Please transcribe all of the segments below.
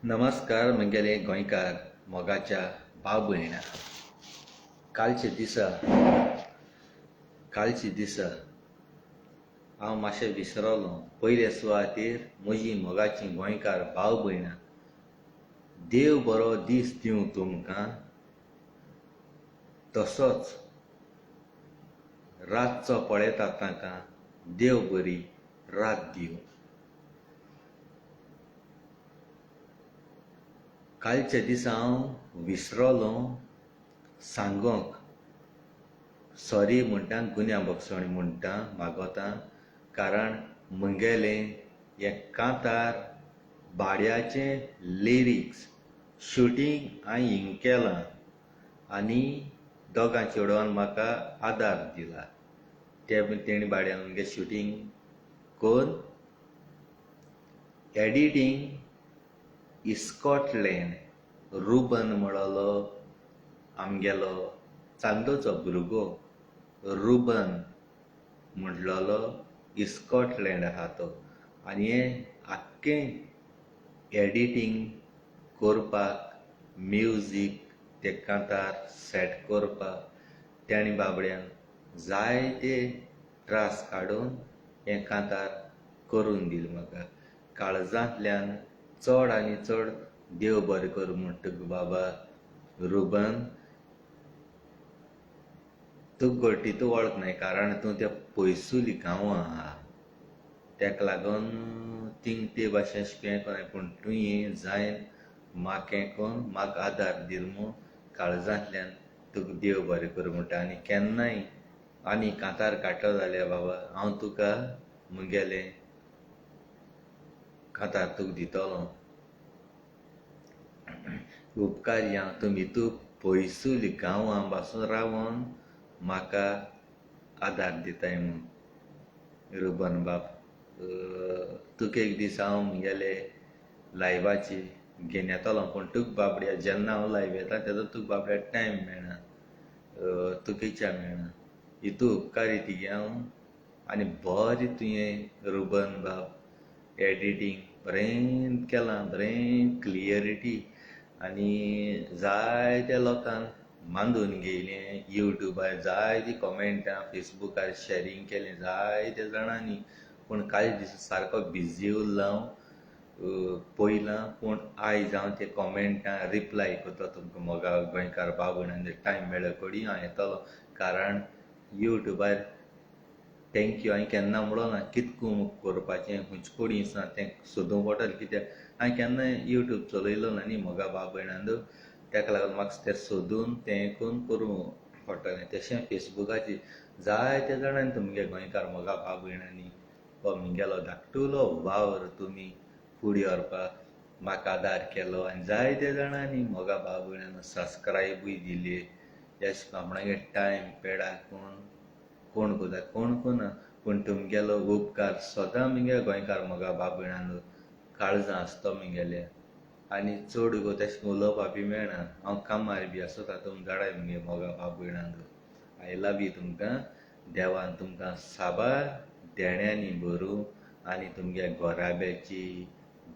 नमस्कार म्हगेले गोंयकार मोगाच्या भाव भयणा. कालचे दिसा हांव मातशें विसरलो. पयले सुवातेर म्हजी मोगाची गोंयकार भाव भयणां, देव बरो दीस दिवं तुमकां. तसोच रातचो पळयता ताका देव बरी रात दिवं. कालच्या दिसा हांव विसरलो सांगोंक. सॉरी म्हणटा, गुन्या बक्षवणी म्हणटा, मागोतां. कारण म्हगेलें हें कांतार भाड्याचें लिरिक्स शुटींग हांवें हिंग केलां आनी दोगां चेडवान म्हाका आदार दिला. तेणी भाड्यान म्हगे शुटींग कोन्न एडिटींग इस्कॉटलँड. रुबन म्हणलो आमगेलो चांदोचो भुरगो. रुबन म्हणलोलो इस्कॉटलँड आहा तो. आनी हें आख्खें एडिटींग करपाक, म्युजीक ते कांतार सेट करपाक तेणी बाबड्यान जायते त्रास काडून हें कांतार करून दिलें म्हाका. काळजांतल्यान चड आनी चड देव बरें करूं म्हणटा गो बाबा रुबन. तुका घडटी तूं वळखनाय, कारण तूं त्या पयसुली गांवां आहा. तेका लागोन थिंग ते भाशेन शिकय कोनाय. पूण तुवें जायन म्हाका हें कोन्न म्हाका आदार दिलो म्हूण काळजांतल्यान तुका देव बरें करूं म्हणटा. आनी केन्नाय आनी कांतार काडटलो जाल्यार बाबा हांव तुका म्हगेलें कांतार तुका दितलों. उपकारी हांव तुमी तूं पयसुली गांवां पासून रावोन म्हाका आदार दिताय म्हूण. रुबन बाब, तुका एक दीस हांव म्हगेले लायव्हाचेर घेवन येतलों. पूण तुका बाबड्या जेन्ना हांव लायव्ह येता तेदो तुका बाबड्या टायम मेळना, तुका इच्छा मेळना. हितू उपकारी तिगे हांव. आनी बरें तुवें रुबन बाब एडिटींग बरें केलां, बरें क्लियरिटी. आनी जायत्या लोकांक बांदून घेयलें. युट्यूबार जायतीं कॉमेंटां, फेसबुकार शेरींग केलें जायत्या जाणांनी. पूण कांय दीस सारको बिजी उरलो हांव पयलां. पूण आयज हांव ते कॉमेंटां रिप्लाय करतलों तुमकां मोगा गोंयकार भाव भयणांक. टायम मेळ्ळे कडी हांव येतलों. कारण युट्यूबार थँक्यू हांवें केन्ना म्हणलो ना कितको करपाचें, खुंयचे कोडीं तें सोदूंक पडटलें. कित्याक हांवें केन्नाय युट्यूब चलयलो ना न्ही मोगा भाव भयणांदो. तेका लागून म्हाका तें सोदून तें करूं पडटलें. तशें फेसबुकाचेर जायत्या जाणांनी तुमगे गोंयकार मोगा भाव भयणांनी हो म्हगेलो धाकटुलो वावर तुमी फुडें व्हरपाक म्हाका आदार केलो. आनी जायत्या जाणांनी मोगा भाव भयणांक सबस्क्रायबूय दिले. अशें आपणागे टायम पेडाक कोण कोता कोण कोना. पूण तुमगेलो उपकार सदां म्हगे गोंयकार मोगा भाव भयणांक काळजां आसतो म्हगेल्या. आनी चड गो तशें उलोवपाक बी मेळना. हांव कामार बी आसता तुमी जाणाय म्हगे मोगा भाव भयणांक. आय लव यू तुमकां. देवान तुमकां साबार देण्यांनी भरूं आनी तुमगे घोराब्याची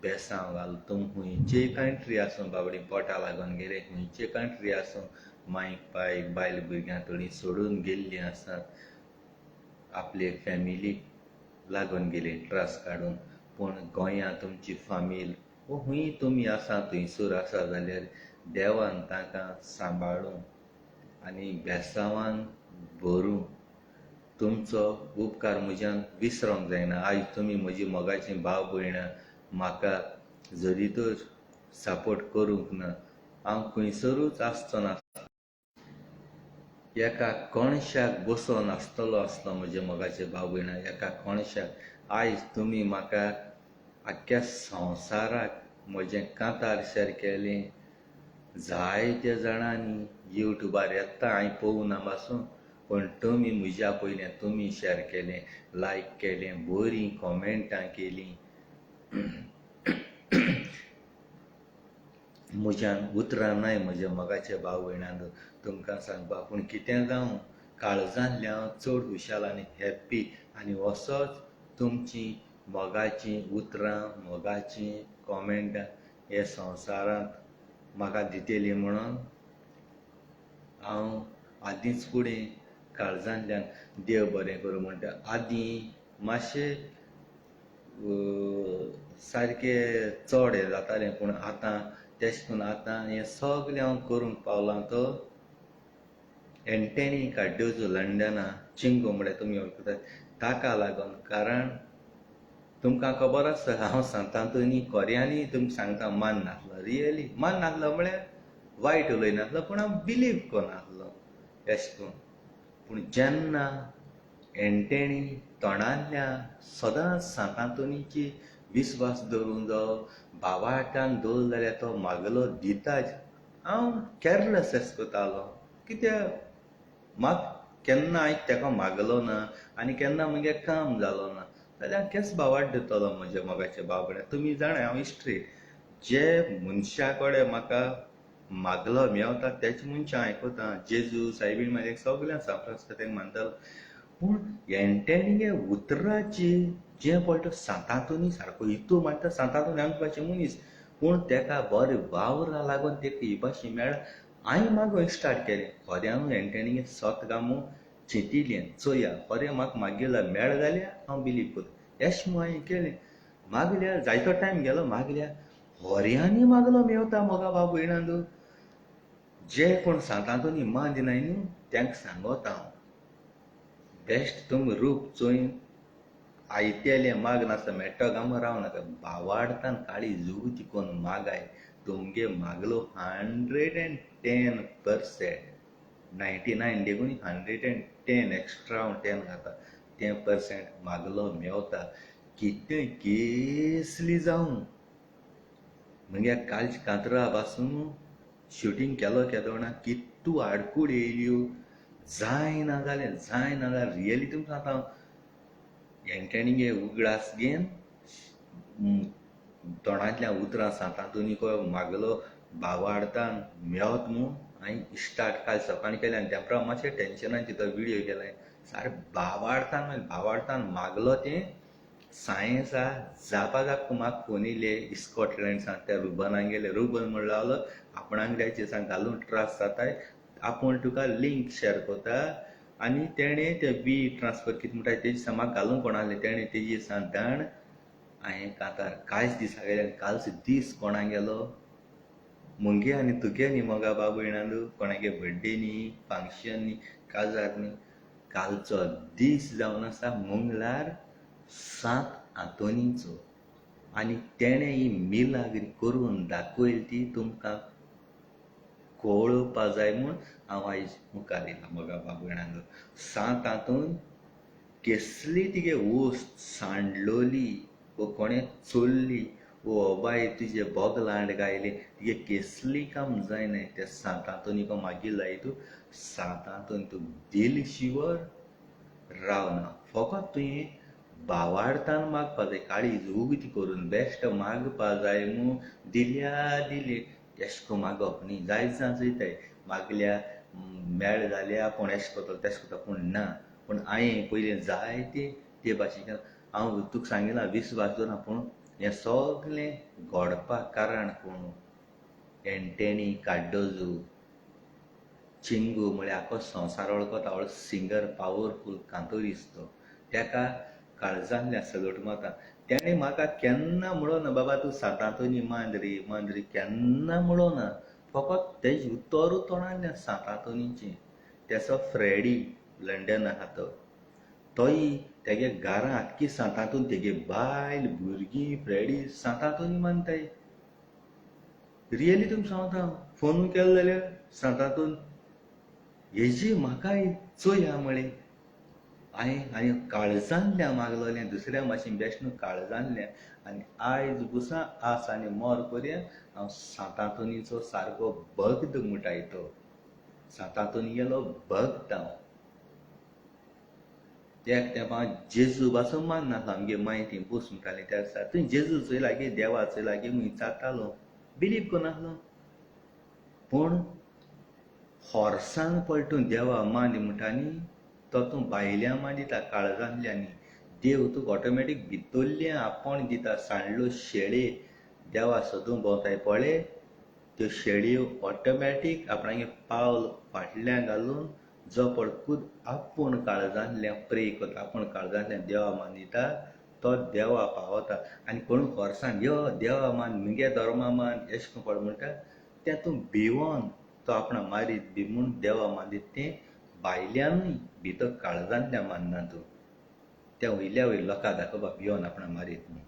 बेसांव घाल. तुम खुंयचेय कंट्री आसूं बाबडी, पोटा लागोन गेले खुंयचे कंट्री आसूं, मायक बायक बायल भुरग्यां थोडीं सोडून गेल्लीं आसात आपले फॅमिलीक लागून गेले त्रास काडून. पूण गोंयां तुमची फामील वो खूंय तुमी आसा थंयसर आसा जाल्यार देवान तांकां सांबाळूं आनी बेसांवान भरूं. तुमचो उपकार म्हज्यान विसरोंक जायना. आयज तुमी म्हजी मोगाचीं भाव भयणां म्हाका जरी तर सपोर्ट करूंक ना, हांव खंयसरूच आसचो ना, एका कोणशाक बसोन आसतलो म्हजे मोगाचे भाव भयणां. एका कोणशाक आयज तुमी म्हाका आख्ख्या संवसाराक म्हजें कांतार शेअर केलें. जायत्या जाणांनी युट्यूबार येता हांवें पळोवना पासून, पूण तुमी म्हज्या पयलें तुमी शेअर केलें, लायक केलें, बरीं कॉमेंटां केलीं. म्हज्यान उतरां नाय म्हज्या मोगाच्या भाव भयणांक तुमकां सांगपाक. पूण कितें जावं काळजांतल्यान हांव चड खुशाल आनी हॅप्पी. आनी असोच तुमचीं मोगाचीं उतरां, मोगाचीं कॉमेंटां हे संवसारांत म्हाका दितेली म्हणून हांव आदींच फुडें काळजांतल्यान देव बरें करूं म्हणटा. आदीं मातशें सारकें चड हें जातालें, पूण आतां तेशें करून आतां हें सगलें हांव करूंक पावलां. तो एंटनी कार्डोजो लंडना चिंगो म्हळ्यार तुमी वळखतात ताका लागून. कारण तुमकां खबर आसा हांव सांत आंतोनी खोऱ्यांनी तुमकां सांगता मान नासलो. रियली मान नासलो म्हळ्यार वायट उलयनासलो, पूण हांव बिलीव करनासलो अशें करून. पूण जेन्ना एंटेणी तोंडांतल्यान सदांच सांत आंतोनीची विस्वास दवरूंक जावो, भावार्थान दवरलो जाल्यार तो मागलो दिताच. हांव केरलेस अशें कोतालो, कित्याक म्हाका केन्ना हांवें ताका मागलो ना आनी केन्ना म्हगे काम जालो ना, जाल्यार हांव केस भावार्थ दितलो म्हज्या मोगाच्या बाबड्याक. तुमी जाणा हांव हिस्ट्री जे मनशा कडेन म्हाका मागलो मेवता तेच मनशां आयकता. जेजू सायबीण मागीर सगळ्यांक सांगता तेंक मानतालो. पूण एंटणीगे उतराची जें पळय तो सांत आंतोनी सारको हितू मारता. सांत आंतोनी आमचे भाशेन मनीस, पूण तेका बरें वावरा लागून तेका ही भाशा मेळ्ळा. हांवें मागूंक स्टार्ट केलें. खोऱ्यांत एंटणीगे सोत गामू चिंतिल्लें चोया खोरें म्हाका मागयला मेळ जाल्यार हांव बिलीव करता. अशें म्हूण हांवें केलें. मागल्यार जायतो टायम गेलो, मागल्यार खोऱ्यांनी मागलो मेवता मोगा बाबू येणांदू. जे कोण सांत आंतोनी मान दिनाय न्हू तेंक सांगोता हांव, बेस्ट तुम रूप चोयन आयतेलें माग नासता मेट्टो गामो रावनाका. भावार्थान काळी जुगती कोन्न मागाय. तुमगे मागलो 110%, 99 देखून 110 एक्स्ट्रा हांव 10 घाता. 10% मागलो मेवता. कितें केसली जावं म्हगे कालची कांतरा पासून शुटींग केलो केदोना कितू आडकूड येयल्यो. जायना जाल्यार रियली तुमकां सांगता हांव एंटणीगे उगडास घेवन तोंडांतल्यान उतरां सांत आंतोनीको मागलो भावार्थान मेवत म्हूण हांवें स्टार्ट काल सकाळीं केलें. आनी तेंपरा मातशें टेंशनान चिंतून विडियो केले. सारें भावार्थान मागलो तें सायन्सा जापा म्हाका फोन येयले स्कॉटलँड्सान. त्या रुबनाक गेले. रुबन म्हणून लागलो आपणाक जायचे सांग घालून त्रास जाताय, आपूण तुका लिंक शेअर कोता. आनी तेणें ते बी ट्रान्सफर कितें म्हणटाय तेजे दिसा म्हाका घालूंक कोण आहलें. तेणें तेजे दिसा धाड हांवें कांतार कांयच दिसा गेले. कालचो दीस कोणाक गेलो मुगे आनी तुगे न्ही मोगा बाबू येणांदू, कोणागे बड्डे न्ही, फंक्शन न्ही, काजार न्ही. कालचो दीस जावन आसा मंगळार सांत आंतोनीचो. आनी तेणें ही मिलाग्री करून दाखयली ती तुमकां कळोवपा जाय म्हूण हांव आयज मुखार येयला मोगा बाबू येणांदू. सांत आंतोन कसली तिगे वोस्त सांडलोली वो कोणें चोरली वो बाय तुजे बोगलांड गायले तिगे कसली काम जायनाय. त्या सांत आंतोनीको मागीर जाय तूं सांत आंतोनी तूं दिल शिवर रावना. फकत तुवें भावार्थान मागपा जाय. काळी उगती करून बेश्ट मागपा जाय म्हूण दिले एशें को मागप न्ही. जायत जाण चोयताय मागल्या मेळ जाल्यार आपूण एशें कोतलो तेशें कोतलो, पूण ना. पूण हांवें पयलीं जायते ते भाशेन हांव तुका सांगिलां विस्वास दवरना. पूण हें सगलें घडपाक कारण कोण एंटनी कार्डोजो चिंगू म्हळ्यार आख्खो संवसार वळखता. सिंगर पावरफूल कांतोरिस्त तो. तेका काळजांतल्यान सल्यूट मारता. तेणें म्हाका केन्ना म्हणूं ना बाबा तूं सांत आंतोनी मांद्री केन्ना म्हणूं ना. फकत तेजें उतरूच तोंडांतल्यान सांत आंतोनीचें. तेचो फ्रेडी लंडन आहा तोय तेगे घरां आख्खी सांत आंतोनी, तेगे बायल भुरगीं फ्रेडी सांत आंतोनी मानताय. रियली तुमकां सांगता हांव फोन केलो जाल्यार सांत आंतोन हेजी म्हाकाय चोया म्हळें. हांवें काळजांतल्यान मागलोलें, दुसऱ्या भाशेन बेश्ट न्हू काळजांतल्यान. आनी आयज बुसा आस आनी मोर पर्यंत हांव सांत आंतोनीचो सारको भक्त म्हणटाय तो. सांत आंतोनीगेलो भक्त हांव. त्या तेंपार जेजू पासून मान नासलो. आमगे मायती बूस म्हणटाली त्या दिसा तुवें जेजू चोयला गे देवा चोयला गे म्हूण विचारतालो. बिलीव करनासलो. पूण हॉर्सान पळय तूं देवा मान दी म्हणटा न्ही तो तूं भायल्यान मान दिता काळजांतल्यान न्ही. देव तुका ऑटोमॅटीक भितरल्यान आपोण दिता. सांडलो शेळे देवा सोदूं भोंवताय पळय त्यो शेळयो ऑटोमॅटीक आपणागे पावल फाटल्यान घालून जो पळकूद आपूण काळजांतल्यान प्रे करता आपूण काळजांतल्यान देवा मानिता तो देवा पावता आनी कोण खोर्सान यो देवा मान मुगे धर्मा मान अशें करून पळय म्हणटा तेतून भिवोन तो आपणा मारीत बी म्हूण देवा मानीत तें भायल्यानूय भितर काळजांतल्यान मानना तूं त्या वयल्या वयर लोकांक दाखोवपाक भिवोन आपणा मारीत म्हूण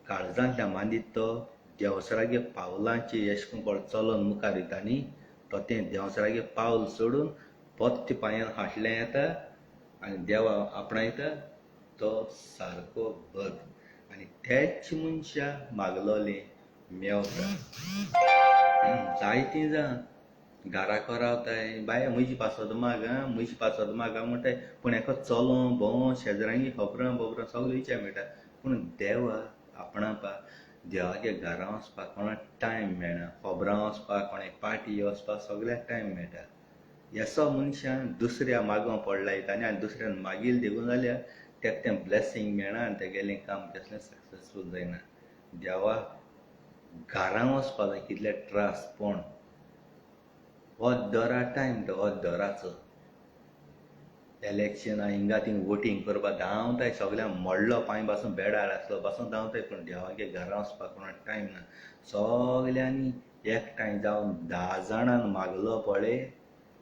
काळजांतल्यान मानीत तो देंवसरागे पावलांचे अशें करून पळय चलोन मुखार वयता न्ही तो तें देंवसरागे पावल सोडून पोत्ते पांयान फाटल्यान येता आनी देवा आपणायता तो सारको भक्त आनी तेच मनशां मागलोलें मेवता जायतीं जाण घराको रावताय बाय म्हजी पासवद माग आं म्हजी पासवद माग आं म्हणटाय पूण हेका चलो भोंवो शेजाऱ्यांगे खबरां बोबरां सगळें विचार मेळटा पूण देवा आपणावपा देवागे घरा वचपाक कोणाक टायम मेळना खबरां वचपाक कोणाक पार्टी वचपाक सगळ्याक टायम मेळटा हेसो मनशान दुसऱ्या मागोवं पडलायता आनी दुसऱ्यान मागील देखून जाल्यार तेका तें ब्लेसींग मेळना आनी तेगेलें काम कसलें सक्सेसफूल जायना देवा घरा वचपाक जाय कितले त्रास पूण हो दरा टायम तो हो दराचो इलेक्शनां हिंगा थिंग वोटींग करपाक धांवताय सगळ्यांक मोडलो पांय पासून बेडार आसलो पासून धांवताय पूण देवागे घरा वचपाक कोणाक टायम ना सगल्यांनी एकठांय जावन 10 जाणांन मागलो पळय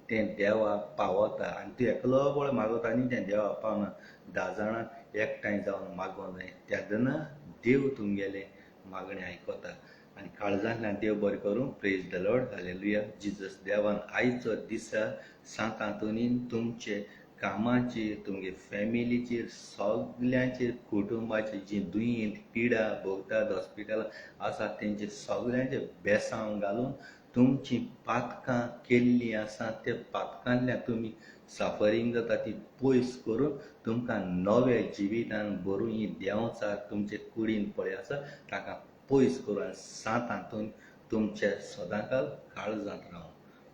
तें देवा पावता आनी तूं एकलो पळय मागता आनी तें देवा पावना 10 जाणां एकठांय जावन मागों जाय तेदना देव तुमगेलें मागणें आयकोता आनी काळजांतल्यान देव बरें करूं praise the lord hallelujah Jesus देवान आयचो दिसा सांत आंतोनीन तुमचे कामाचेर तुमगे फॅमिलीचेर सगल्यांचेर कुटुंबाचेर जी दुयेंत पिडा भोगतात हॉस्पिटलां आसा तेंचेर सगल्यांचेर बेसांव घालून तुमचीं पातकां केल्लीं आसा त्या पातकांतल्यान तुमी सफरींग जाता ती पयस करून तुमकां नवे जिवितान भरून ही देंवचार तुमचे कुडीन पळय आसा ताका पयस करून आनी सांत आंतोन तुमच्या सदांकाल काळजांत रावं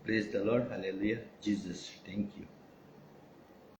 praise the lord hallelujah Jesus thank you